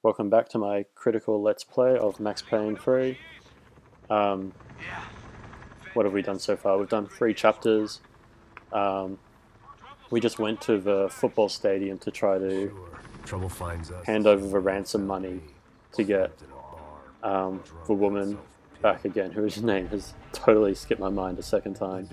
Welcome back to my critical Let's Play of Max Payne 3. What have we done so far? We've done 3 chapters. We just went to the football stadium to try to hand over the ransom money to get the woman back again, whose name has totally skipped my mind a second time.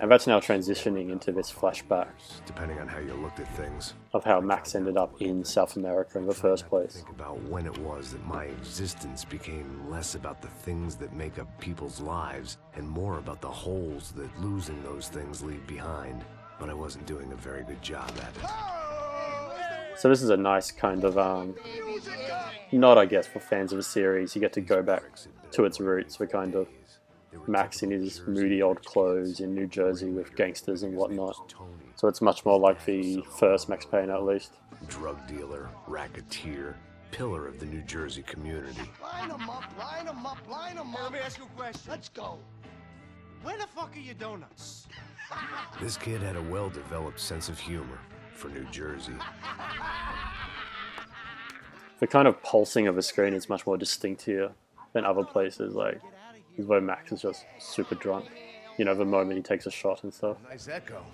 And that's now transitioning into this flashback, depending on how you looked at things, of how Max ended up in South America in the first place. Think about when it was that my existence became less about the things that make up people's lives and more about the holes that losing those things leave behind. But I wasn't doing a very good job at it. So this is a nice kind of nod, I guess, for fans of the series. You get to go back to its roots. We're kind of Max in his moody old clothes in New Jersey with gangsters and whatnot. So it's much more like the first Max Payne, at least. Drug dealer, racketeer, pillar of the New Jersey community. Line them up, line them up, line them up. Let me ask you a question. Let's go. Where the fuck are your donuts? This kid had a well-developed sense of humor for New Jersey. The kind of pulsing of the screen is much more distinct here than other places, like where Max is just super drunk. You know, the moment he takes a shot and stuff. Nice echo.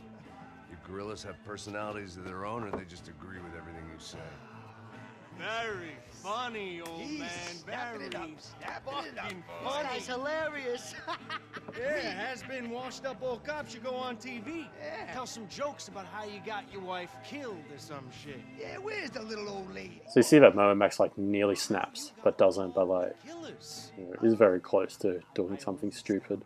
Your gorillas have personalities of their own, or they just agree with everything you say? Very funny, old man. Very fucking This funny. guy's hilarious. Yeah, has been washed up old cop should go on TV. Yeah. Tell some jokes about how you got your wife killed or some shit. Yeah, where's the little old lady? So you see that moment Max like nearly snaps, but doesn't, but like, Killers. you know, is very close to doing something stupid.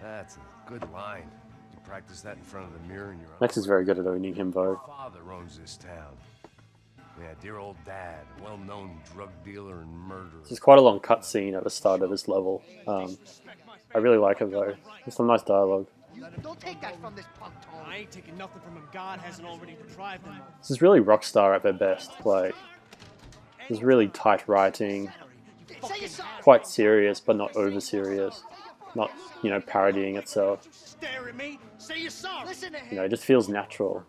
That's a good line. You practice that in front of the mirror in your Max is very good at owning him though. father owns this town. Yeah, dear old dad, well-known drug dealer and murderer. There's quite a long cutscene at the start of this level. I really like it though. There's some nice dialogue. Don't take that from this punk, Tony. I ain't taking nothing from him. God hasn't already deprived him of. This is really Rockstar at their best. Like, there's really tight writing, Say you're sorry. quite serious but not over serious, not, you know, parodying itself. Stare at me. Say you're sorry. Listen to him. You know, it just feels natural.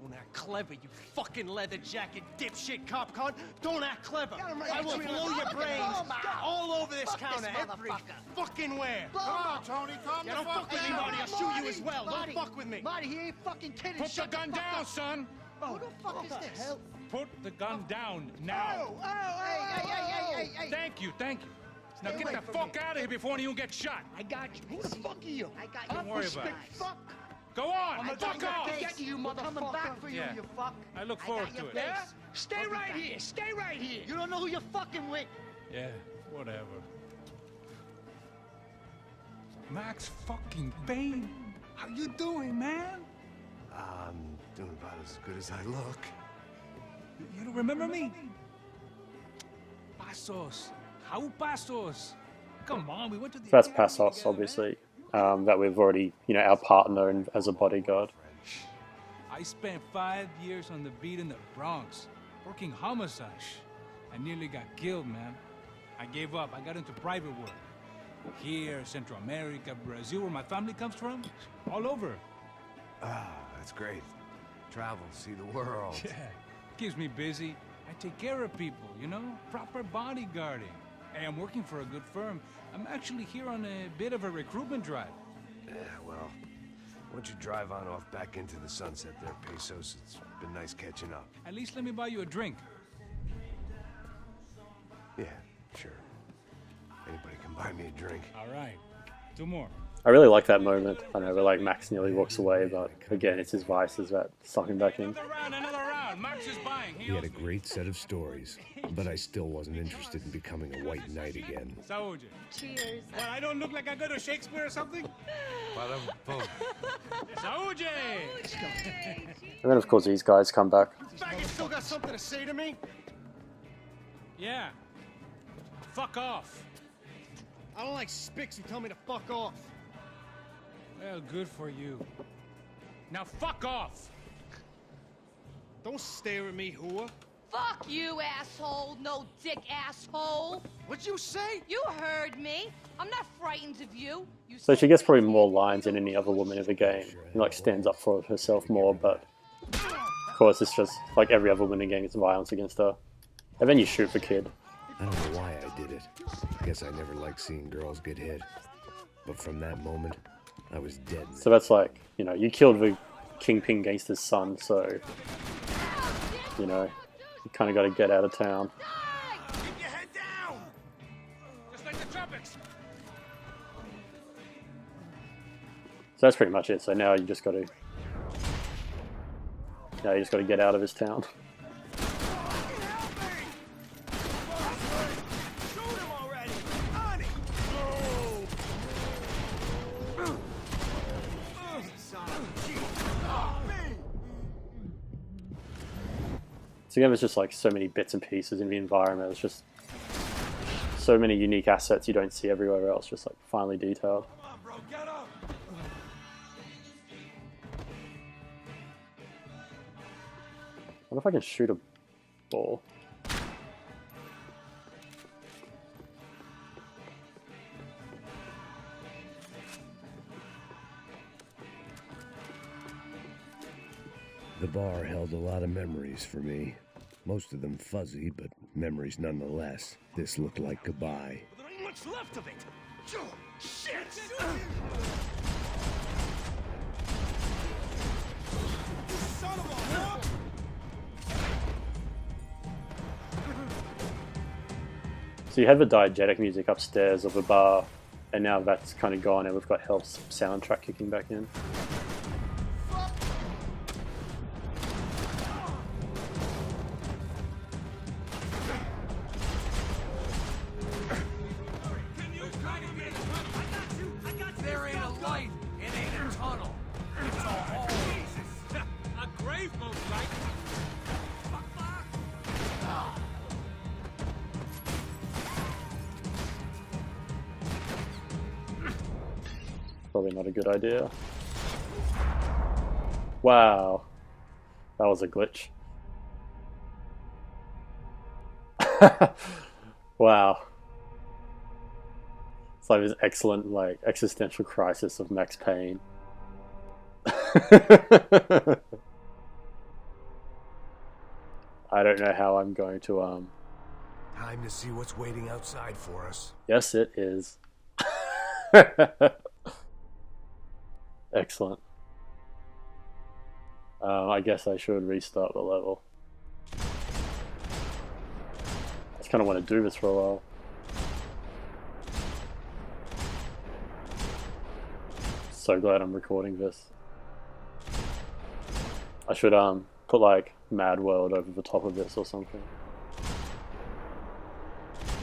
Don't act clever, you fucking leather jacket dipshit cop cunt. Don't act clever. Got him right I will between blow the- your Look at brains him. all over this Fuck this counter, every motherfucker. fucking where. Blow him up. Tony, calm don't fuck with me, Marty. I'll shoot you as well. Don't fuck with me. Marty, he ain't fucking kidding. Put the Shut gun fuck down, up. son! Who the fuck is this? Put the gun down now! Hey. Thank you, thank you. Now Stay get away the from fuck me. out of here before you get shot. I got you. Who the fuck are you? I got you. Don't worry about it. Fuck. Go on, I'm fuck off! Get you, motherfucker. Coming back for you, Yeah. you fuck. I look got forward your to it. face. Yeah? Stay right here. Stay right here. You don't know who you're fucking with. Yeah, whatever. Max fucking Payne, how you doing, man? I'm doing about as good as I look. You don't remember me? Pasos. How Pasos? Come on, we went to the That's academy Passos, together, obviously, that we've already, you know, our partner and as a bodyguard. I spent 5 years on the beat in the Bronx, working homicide. I nearly got killed, man. I gave up. I got into private work. Here, Central America, Brazil, where my family comes from, all over. Ah, that's great. Travel, see the world. Yeah, keeps me busy. I take care of people, you know, proper bodyguarding. Hey, I'm working for a good firm. I'm actually here on a bit of a recruitment drive. Yeah, well, why don't you drive on off back into the sunset there, Pesos? It's been nice catching up. At least let me buy you a drink. Yeah, sure. Anybody can buy me a drink. All right, 2 more. I really like that moment. I know, where like Max nearly walks away, but again, it's his vices that suck him back in. Another round, another round. Max is buying. He had a great set of stories, but I still wasn't interested in becoming a white knight again. Saúde. Cheers. What, I don't look like I go to Shakespeare or something? Boom. Saúde! And then of course these guys come back. Faggot still got something to say to me? Yeah. Fuck off. I don't like spics who tell me to fuck off. Well, good for you. Now fuck off! Don't stare at me, whore. Fuck you, asshole. No dick, asshole. What'd you say? You heard me. I'm not frightened of you. You So she gets probably said more lines than any other woman in the game. And like stands up for herself more, but Of course, it's just like every other winning game, it's violence against her. And then you shoot the kid. I don't know why I did it. I guess I never liked seeing girls get hit. But from that moment, I was dead. So that's like, you know, you killed the Kingpin gangster's son, so, you know, you kind of got to get out of town. Keep your head down! Just like the tropics! So that's pretty much it. So now you just got to, get out of this town. So again, there's just like so many bits and pieces in the environment. It's just so many unique assets you don't see everywhere else, just like finely detailed. Come on, bro, get up! I wonder if I can shoot a ball. The bar held a lot of memories for me. Most of them fuzzy, but memories nonetheless. This looked like goodbye. There ain't much left of it! Shit! Son of a whore! So you had the diegetic music upstairs of the bar, and now that's kind of gone, and we've got Hell's soundtrack kicking back in. There ain't a light, it ain't a tunnel. It's a hole. A grave, most likely. Probably not a good idea. Wow. That was a glitch. Wow. It's like this excellent, like, existential crisis of Max Payne. I don't know how I'm going to, Time to see what's waiting outside for us. Yes, it is. Excellent. I guess I should restart the level. I just kind of want to do this for a while. So glad I'm recording this. I should put like Mad World over the top of this or something.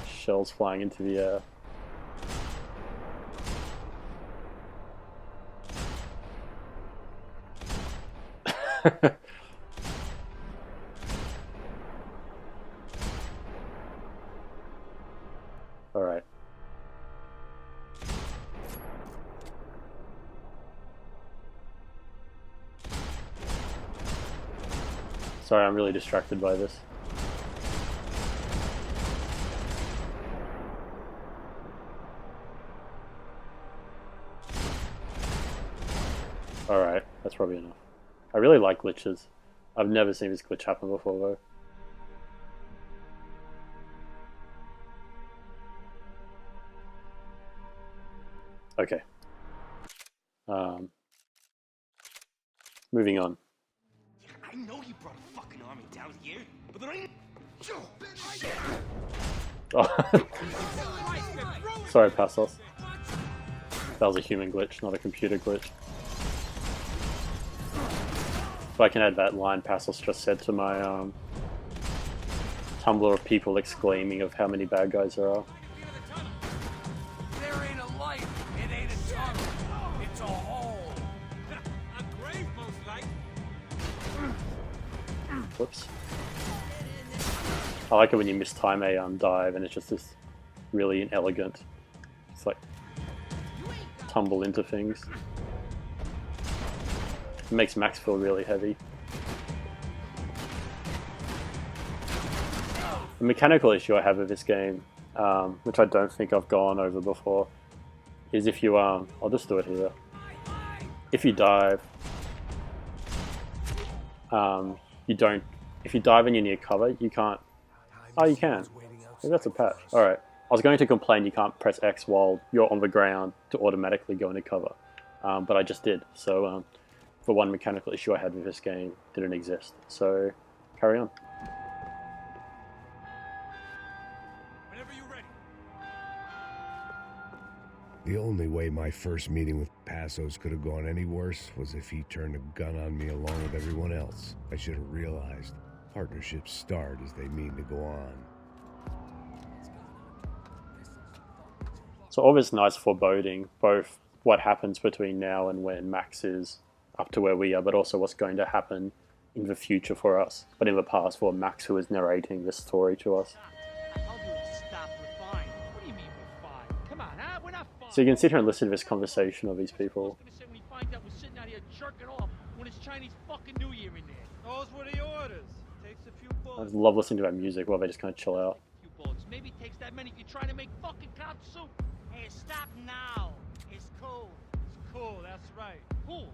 Shells flying into the air. All right. Sorry, I'm really distracted by this. Alright, that's probably enough. I really like glitches. I've never seen this glitch happen before though. Okay. Moving on. I know you brought a fucking army down here, but there ain't. Oh. Sorry, Passos. That was a human glitch, not a computer glitch. If I can add that line Passos just said to my Tumblr of people exclaiming of how many bad guys there are. There ain't a light, it ain't a tunnel. It's a hole. A grave, most likely. Whoops. I like it when you mistime a dive and it's just this really inelegant, it's like tumble into things. It makes Max feel really heavy. The mechanical issue I have with this game, which I don't think I've gone over before, is if you I'll just do it here. If you dive, you you don't. If you dive and you're near cover, you can't. Oh, you can. Maybe that's a patch. All right. I was going to complain you can't press X while you're on the ground to automatically go into cover, but I just did. So the one mechanical issue I had with this game didn't exist. So carry on. Whenever you're ready. The only way my first meeting with Passos could have gone any worse was if he turned a gun on me along with everyone else. I should have realized partnerships start as they mean to go on. So all this nice foreboding, both what happens between now and when Max is up to where we are, but also what's going to happen in the future for us, but in the past for Max, who is narrating this story to us. So you can sit here and listen to this conversation of these people. We find out we're sitting out here jerking off when it's Chinese fucking New Year in there. Those were the orders. Takes a few I bullets. love listening to that music while they just kind of chill out. Few bullets. Maybe it takes that many if you're trying to make fucking cop soup. Hey, stop now. It's cool. It's cool, that's right. Cool.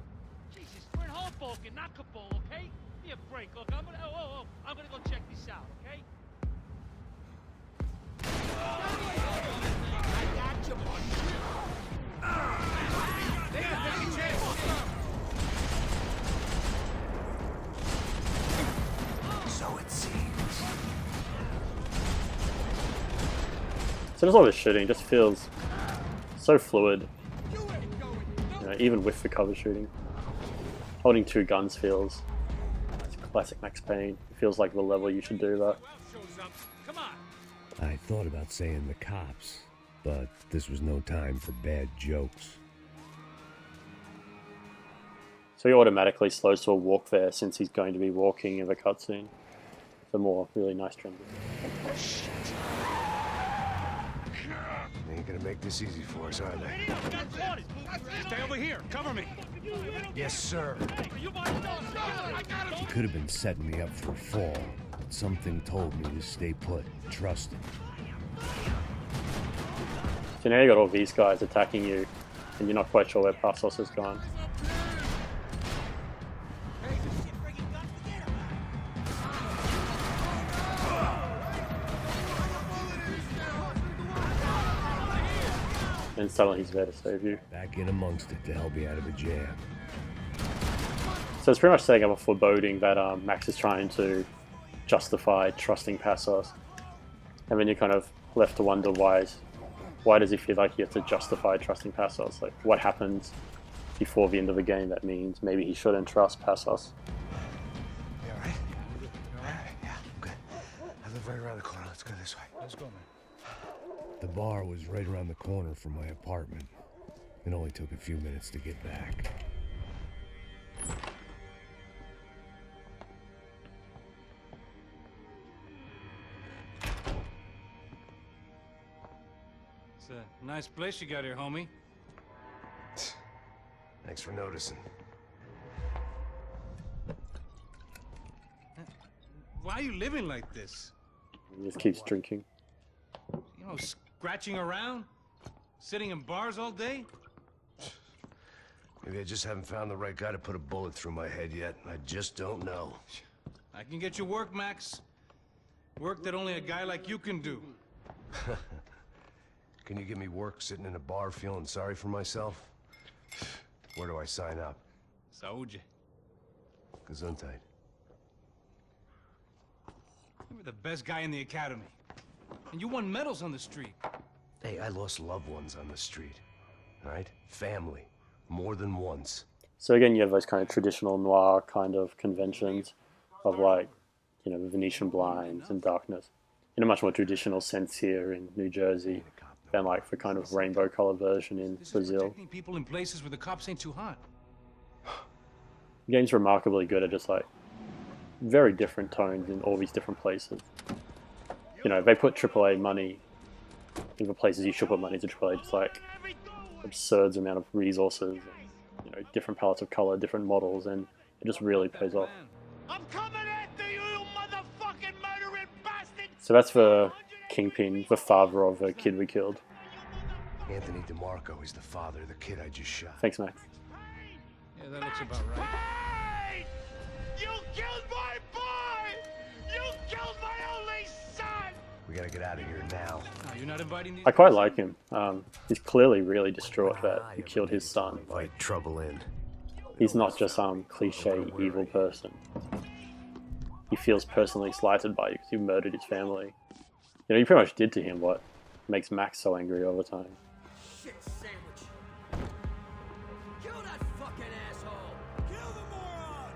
Jesus, we're in Hoboken, not Kabul, okay? Give me a break. Look, I'm gonna I'm gonna go check this out, okay? I got you, buddy. So it seems. So just all this shooting just feels so fluid, even with the cover shooting. Holding two guns feels like classic Max Payne. It feels like the level you should do that. Come on. I thought about saying the cops, but this was no time for bad jokes. So he automatically slows to a walk there since he's going to be walking in the cutscene. The more really nice trend. They ain't gonna make this easy for us, are they? Stay over here. Cover me. Yes, sir. He could have been setting me up for a fall, but something told me to stay put, trust him. So now you got all these guys attacking you, and you're not quite sure where Passos has gone. And suddenly he's there to save you. Back in amongst it to help me out of a jam. So it's pretty much setting up a foreboding that Max is trying to justify trusting Passos. And then you're kind of left to wonder why does he feel like he has to justify trusting Passos? Like, what happens before the end of the game that means maybe he shouldn't trust Passos? You all right? Yeah, I'm good. I live right around the corner. Let's go this way. Let's go, man. The bar was right around the corner from my apartment. It only took a few minutes to get back. It's a nice place you got here, homie. Thanks for noticing. Why are you living like this? He just keeps drinking. You know, scratching around? Sitting in bars all day? Maybe I just haven't found the right guy to put a bullet through my head yet. I just don't know. I can get you work, Max. Work that only a guy like you can do. Can you give me work sitting in a bar feeling sorry for myself? Where do I sign up? Saúde. Gesundheit. You were the best guy in the academy. And you won medals on the street. Hey, I lost loved ones on the street. All right? Family. More than once. So again, you have those kind of traditional noir kind of conventions of like, you know, Venetian blinds and darkness in a much more traditional sense here in New Jersey than like the kind of rainbow color version in This is Brazil. protecting people in places where the cops ain't too hot. The game's remarkably good at just like very different tones in all these different places. You know, they put AAA money in the places you should put money to AAA, just like absurd amount of resources, and, you know, different palettes of color, different models, and it just really pays off. I'm coming after you, you motherfucking murdering bastard! So that's the Kingpin, the father of the kid we killed. Anthony DeMarco is the father of the kid I just shot. Thanks, Max. Yeah, that looks about right. Hey! You killed my boy! gotta get out of here now. You're not inviting these I quite guys in? like him. He's clearly really distraught that he killed his son. Invite trouble in. He's not just some cliche evil person. He feels personally slighted by you because you murdered his family. You know, you pretty much did to him what makes Max so angry all the time. Shit sandwich. Kill that fucking asshole. Kill the moron.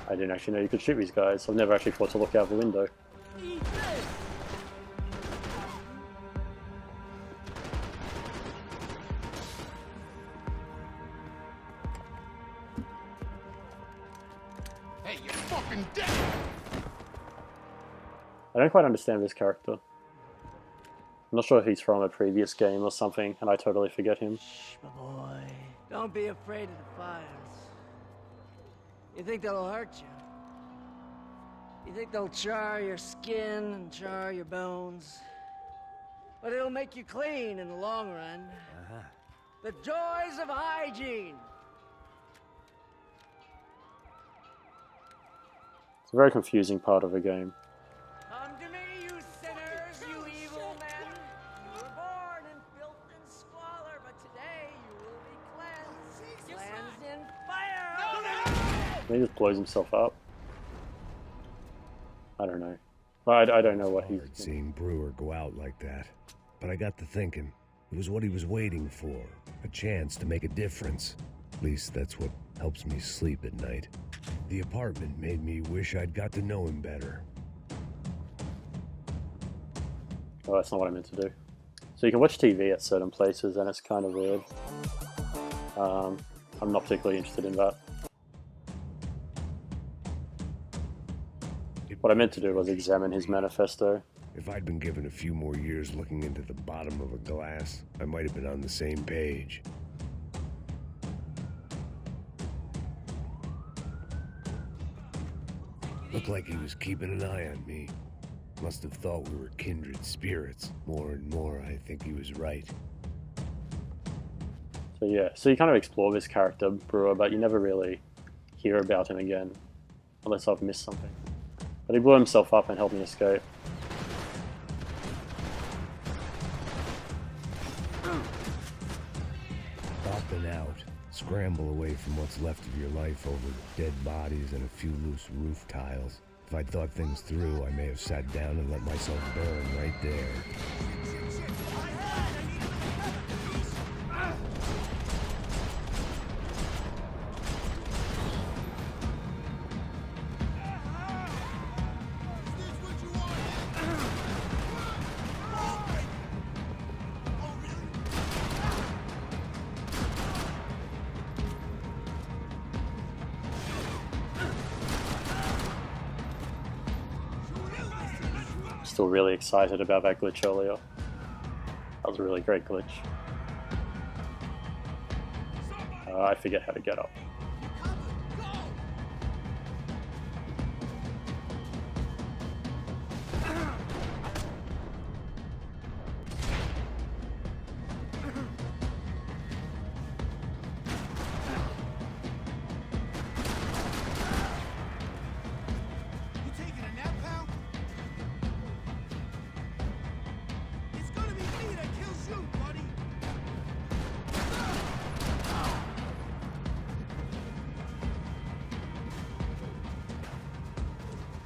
I didn't actually know you could shoot these guys. I've never actually thought to look out the window. Eat this. Hey, you're fucking dead! I don't quite understand this character. I'm not sure if he's from a previous game or something, and I totally forget him. Shh, my boy. Don't be afraid of the fires. You think they'll hurt you? You think they'll char your skin and char your bones? But it'll make you clean in the long run. The joys of hygiene. It's a very confusing part of the game. Come to me, you sinners, you evil men. You were born in filth and squalor, but today you will be cleansed. Cleansed in fire. He just blows himself up. I don't know. I don't know what he's... Hard seeing Brewer go out like that. But I got to thinking, it was what he was waiting for. A chance to make a difference. At least that's what helps me sleep at night. The apartment made me wish I'd got to know him better. Oh, that's not what I meant to do. So you can watch TV at certain places, and it's kind of weird. I'm not particularly interested in that. What I meant to do was examine his manifesto. If I'd been given a few more years looking into the bottom of a glass, I might have been on the same page. Looked like he was keeping an eye on me. Must have thought we were kindred spirits. More and more, I think he was right. So yeah, so you kind of explore this character, Brewer, but you never really hear about him again. Unless I've missed something. But he blew himself up and helped me escape. Up and out. Scramble away from what's left of your life over dead bodies and a few loose roof tiles. If I'd thought things through, I may have sat down and let myself burn right there. Still really excited about that glitch earlier. That was a really great glitch. I forget how to get up. You taking a nap, pal? It's gonna be me that kills you, buddy.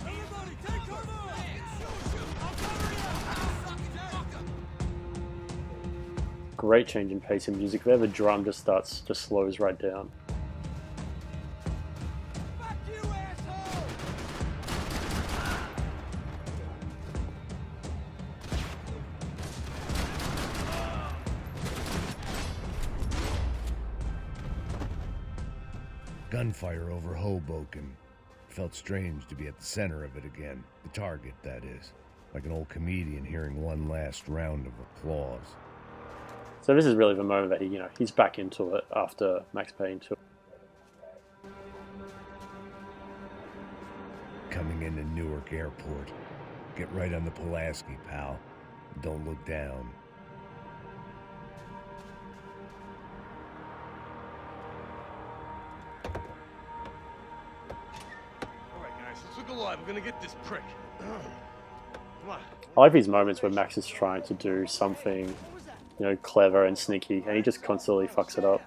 Everybody, take cover! Shoot! I'll cover you! Great change in pace in music there. The drum just slows right down. Fuck you, asshole! Gunfire over Hoboken. Felt strange to be at the center of it again. The target, that is. Like an old comedian hearing one last round of applause. So this is really the moment that he's back into it after Max Payne 2. Coming into Newark Airport. Get right on the Pulaski, pal. Don't look down. Alright guys, let's look alive. We're gonna get this prick. Come on. I like these moments where Max is trying to do something, you know, clever and sneaky, and he just constantly fucks it up.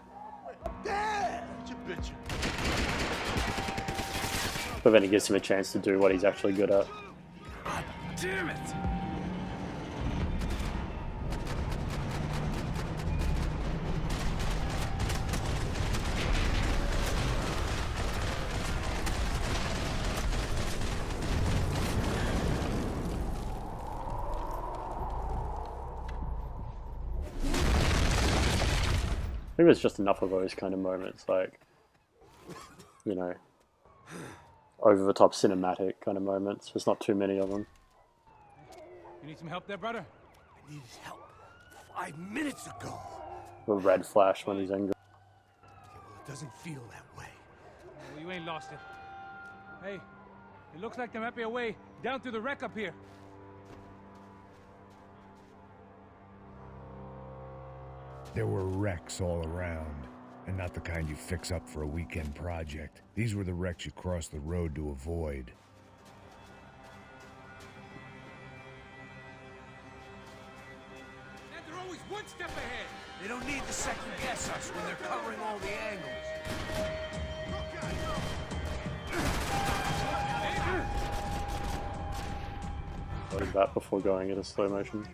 But then he gives him a chance to do what he's actually good at. God damn it! I think there's just enough of those kind of moments, like, you know, over-the-top cinematic kind of moments. There's not too many of them. You need some help there, brother? I needed help 5 minutes ago. The red flash when he's angry. Yeah, well, it doesn't feel that way. Well, you ain't lost it. Hey, it looks like there might be a way down through the wreck up here. There were wrecks all around, and not the kind you fix up for a weekend project. These were the wrecks you crossed the road to avoid. And they're always one step ahead. They don't need to second guess us when they're covering all the angles. What is that before going into slow motion?